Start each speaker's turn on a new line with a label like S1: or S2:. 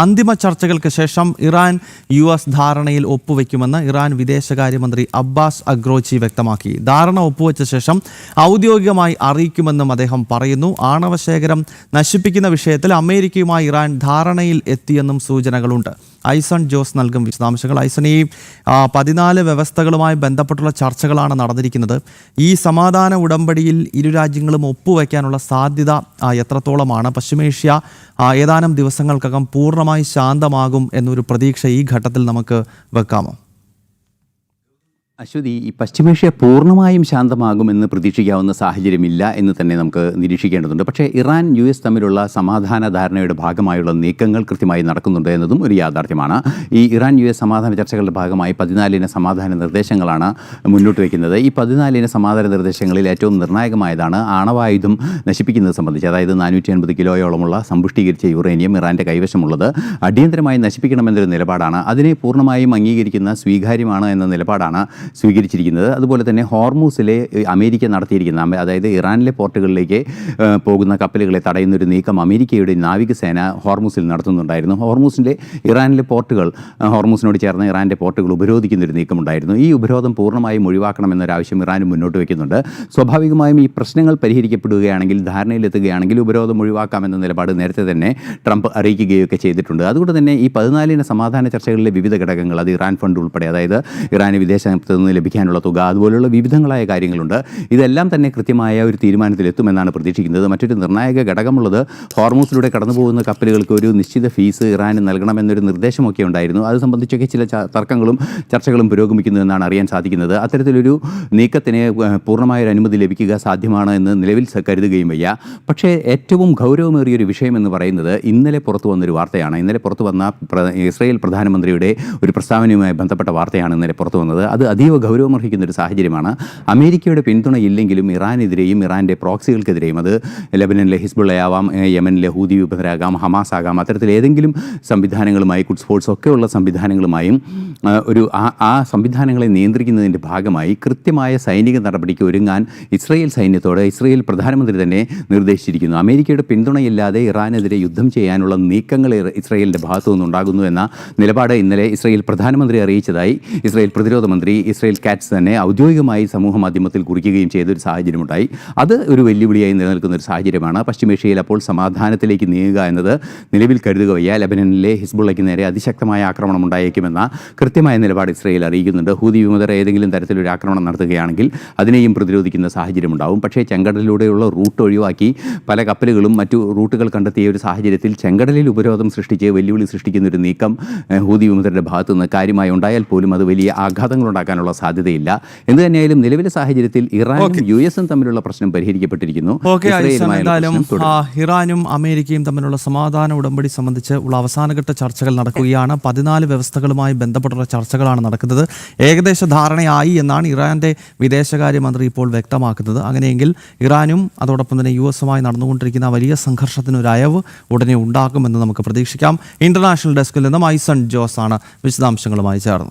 S1: അന്തിമ ചർച്ചകൾക്ക് ശേഷം ഇറാൻ US ധാരണയിൽ ഒപ്പുവെക്കുമെന്ന് ഇറാൻ വിദേശകാര്യമന്ത്രി അബ്ബാസ് അഗ്രോച്ചി വ്യക്തമാക്കി. ധാരണ ഒപ്പുവെച്ച ശേഷം ഔദ്യോഗികമായി അറിയിക്കുമെന്നും അദ്ദേഹം പറയുന്നു. ആണവശേഖരം നശിപ്പിക്കുന്ന വിഷയത്തിൽ അമേരിക്കയുമായി ഇറാൻ ധാരണയിൽ എത്തിയെന്നും സൂചനകളുണ്ട്. ഐസൺ ജോസ് നൽകും വിശദാംശങ്ങൾ. ഐസൺ, ഈ 14 വ്യവസ്ഥകളുമായി ബന്ധപ്പെട്ടുള്ള ചർച്ചകളാണ് നടന്നിരിക്കുന്നത്. ഈ സമാധാന ഉടമ്പടിയിൽ ഇരു രാജ്യങ്ങളും ഒപ്പുവെക്കാനുള്ള സാധ്യത എത്രത്തോളമാണ്? പശ്ചിമേഷ്യ ഏതാനും ദിവസങ്ങൾക്കകം പൂർണ്ണമായി ശാന്തമാകും എന്നൊരു പ്രതീക്ഷ ഈ ഘട്ടത്തിൽ നമുക്ക് വെക്കാമോ?
S2: അശ്വതി, ഈ പശ്ചിമേഷ്യ പൂർണ്ണമായും ശാന്തമാകുമെന്ന് പ്രതീക്ഷിക്കാവുന്ന സാഹചര്യമില്ല എന്ന് തന്നെ നമുക്ക് നിരീക്ഷിക്കേണ്ടതുണ്ട്. പക്ഷേ ഇറാൻ US തമ്മിലുള്ള സമാധാന ധാരണയുടെ ഭാഗമായുള്ള നീക്കങ്ങൾ കൃത്യമായി നടക്കുന്നുണ്ട് എന്നതും ഒരു യാഥാർത്ഥ്യമാണ്. ഈ ഇറാൻ US സമാധാന ചർച്ചകളുടെ ഭാഗമായി 14 സമാധാന നിർദ്ദേശങ്ങളാണ് മുന്നോട്ട് വയ്ക്കുന്നത്. ഈ 14 സമാധാന നിർദ്ദേശങ്ങളിൽ ഏറ്റവും നിർണായകമായതാണ് ആണവായുധം നശിപ്പിക്കുന്നത് സംബന്ധിച്ച്. അതായത് 450 കിലോയോളമുള്ള സമ്പുഷ്ടീകരിച്ച യുറേനിയം ഇറാൻ്റെ കൈവശമുള്ളത് അടിയന്തരമായി നശിപ്പിക്കണമെന്നൊരു നിലപാടാണ്. അതിനെ പൂർണ്ണമായും അംഗീകരിക്കുന്ന സ്വീകാര്യമാണ് എന്ന നിലപാടാണ് സ്വീകരിച്ചിരിക്കുന്നത്. അതുപോലെ തന്നെ ഹോർമൂസിലെ അമേരിക്ക നടത്തിയിരിക്കുന്ന, അതായത് ഇറാനിലെ പോർട്ടുകളിലേക്ക് പോകുന്ന കപ്പലുകളെ തടയുന്നൊരു നീക്കം അമേരിക്കയുടെ നാവികസേന ഹോർമൂസിൽ നടത്തുന്നുണ്ടായിരുന്നു. ഹോർമൂസിൻ്റെ ഇറാനിലെ പോർട്ടുകൾ, ഹോർമൂസിനോട് ചേർന്ന് ഇറാൻ്റെ പോർട്ടുകൾ ഉപരോധിക്കുന്നൊരു നീക്കമുണ്ടായിരുന്നു. ഈ ഉപരോധം പൂർണ്ണമായും ഒഴിവാക്കണമെന്നൊരാവശ്യം ഇറാനും മുന്നോട്ട് വയ്ക്കുന്നുണ്ട്. സ്വാഭാവികമായും ഈ പ്രശ്നങ്ങൾ പരിഹരിക്കപ്പെടുകയാണെങ്കിൽ, ധാരണയിലെത്തുകയാണെങ്കിൽ ഉപരോധം ഒഴിവാക്കാമെന്ന നിലപാട് നേരത്തെ തന്നെ ട്രംപ് അറിയിക്കുകയൊക്കെ ചെയ്തിട്ടുണ്ട്. അതുകൊണ്ട് തന്നെ ഈ 14 സമാധാന ചർച്ചകളിലെ വിവിധ ഘടകങ്ങൾ, അത് ഇറാൻ ഫണ്ട് ഉൾപ്പെടെ, അതായത് ഇറാന് വിദേശത്ത് നിന്ന് ലഭിക്കാനുള്ള തുക, അതുപോലുള്ള വിവിധങ്ങളായ കാര്യങ്ങളുണ്ട്. ഇതെല്ലാം തന്നെ കൃത്യമായ ഒരു തീരുമാനത്തിലെത്തുമെന്നാണ് പ്രതീക്ഷിക്കുന്നത്. മറ്റൊരു നിർണായക ഘടകമുള്ളത്, ഹോർമൂസിലൂടെ കടന്നു പോകുന്ന കപ്പലുകൾക്ക് ഒരു നിശ്ചിത ഫീസ് ഇറാന് നൽകണമെന്നൊരു നിർദ്ദേശമൊക്കെ ഉണ്ടായിരുന്നു. അത് സംബന്ധിച്ചൊക്കെ ചില തർക്കങ്ങളും ചർച്ചകളും പുരോഗമിക്കുന്നു എന്നാണ് അറിയാൻ സാധിക്കുന്നത്. അത്തരത്തിലൊരു നീക്കത്തിന് പൂർണ്ണമായൊരു അനുമതി ലഭിക്കുക സാധ്യമാണ് എന്ന് നിലവിൽ കരുതുകയും വയ്യ. പക്ഷേ ഏറ്റവും ഗൗരവമേറിയൊരു വിഷയം എന്ന് പറയുന്നത് ഇന്നലെ പുറത്തു വന്നൊരു വാർത്തയാണ്. ഇന്നലെ പുറത്തു വന്ന ഇസ്രായേൽ പ്രധാനമന്ത്രിയുടെ ഒരു പ്രസ്താവനയുമായി ബന്ധപ്പെട്ട വാർത്തയാണ് ഇന്നലെ പുറത്തു വന്നത്. അത് അതീവ ഗൗരവമർഹിക്കുന്ന ഒരു സാഹചര്യമാണ്. അമേരിക്കയുടെ പിന്തുണയില്ലെങ്കിലും ഇറാനെതിരെയും ഇറാൻ്റെ പ്രോക്സികൾക്കെതിരെയും, അത് ലെബനനിലെ ഹിസ്ബുള്ളയാവാം, യമനിലെ ഹൂതി വിമതരാകാം, ഹമാസ് ആകാം, അത്തരത്തിൽ ഏതെങ്കിലും സംവിധാനങ്ങളുമായി, കുഡ്സ് ഫോഴ്സ് ഒക്കെയുള്ള സംവിധാനങ്ങളുമായും ആ സംവിധാനങ്ങളെ നിയന്ത്രിക്കുന്നതിൻ്റെ ഭാഗമായി കൃത്യമായ സൈനിക നടപടിക്ക് ഒരുങ്ങാൻ ഇസ്രായേൽ സൈന്യത്തോട് ഇസ്രായേൽ പ്രധാനമന്ത്രി തന്നെ നിർദ്ദേശിച്ചിരിക്കുന്നു. അമേരിക്കയുടെ പിന്തുണയില്ലാതെ ഇറാനെതിരെ യുദ്ധം ചെയ്യാനുള്ള നീക്കങ്ങൾ ഇസ്രായേലിൻ്റെ ഭാഗത്തു നിന്നുണ്ടാകുന്നു എന്ന നിലപാട് ഇന്നലെ ഇസ്രായേൽ പ്രധാനമന്ത്രി അറിയിച്ചതായി ഇസ്രായേൽ പ്രതിരോധ മന്ത്രി ഇസ്രായേൽ കാറ്റ്സ് തന്നെ ഔദ്യോഗികമായി സമൂഹ മാധ്യമത്തിൽ കുറിക്കുകയും ചെയ്തൊരു സാഹചര്യമുണ്ടായി. അത് ഒരു വെല്ലുവിളിയായി നിലനിൽക്കുന്ന ഒരു സാഹചര്യമാണ്. പശ്ചിമേഷ്യയിൽ അപ്പോൾ സമാധാനത്തിലേക്ക് നീങ്ങുക എന്നത് നിലവിൽ കരുതുക വയ്യ. ലെബനനിലെ ഹിസ്ബുള്ളയ്ക്ക് നേരെ അതിശക്തമായ ആക്രമണം ഉണ്ടായേക്കുമെന്ന കൃത്യമായ നിലപാട് ഇസ്രായേൽ അറിയിക്കുന്നുണ്ട്. ഹൂതി വിമതർ ഏതെങ്കിലും തരത്തിലൊരു ആക്രമണം നടത്തുകയാണെങ്കിൽ അതിനെയും പ്രതിരോധിക്കുന്ന സാഹചര്യമുണ്ടാവും. പക്ഷേ ചെങ്കടലിലൂടെയുള്ള റൂട്ട് ഒഴിവാക്കി പല കപ്പലുകളും മറ്റു റൂട്ടുകൾ കണ്ടെത്തിയ ഒരു സാഹചര്യത്തിൽ ചെങ്കടലിൽ ഉപരോധം സൃഷ്ടിച്ച് വെല്ലുവിളി സൃഷ്ടിക്കുന്ന ഒരു നീക്കം ഹൂതി വിമതരുടെ ഭാഗത്തു നിന്ന് കാര്യമായി ഉണ്ടായാൽ പോലും അത് വലിയ ആഘാതങ്ങൾ ഉണ്ടാക്കാനുള്ള സാധ്യതയില്ല. എന്ത് തന്നെയായാലും നിലവിലെ സാഹചര്യത്തിൽ ഇറാനും US തമ്മിലുള്ള പ്രശ്നം പരിഹരിക്കപ്പെട്ടിരിക്കുന്നു.
S1: ഇറാനും അമേരിക്കയും തമ്മിലുള്ള സമാധാന ഉടമ്പടി സംബന്ധിച്ച് ഉള്ള അവസാനഘട്ട ചർച്ചകൾ നടക്കുകയാണ്. 14 വ്യവസ്ഥകളുമായി ബന്ധപ്പെട്ടുള്ള ചർച്ചകളാണ് നടക്കുന്നത്. ഏകദേശ ധാരണയായി എന്നാണ് ഇറാന്റെ വിദേശകാര്യമന്ത്രി ഇപ്പോൾ വ്യക്തമാക്കുന്നത്. അങ്ങനെയെങ്കിൽ ഇറാനും അതോടൊപ്പം തന്നെ US നടന്നുകൊണ്ടിരിക്കുന്ന വലിയ സംഘർഷത്തിനൊരു അയവ് ഉടനെ ഉണ്ടാകുമെന്ന് നമുക്ക് പ്രതീക്ഷിക്കാം. ഇന്റർനാഷണൽ ഡെസ്കിൽ നിന്നും ഐസൺ ജോസ് ആണ് വിശദാംശങ്ങളുമായി ചേർന്നത്.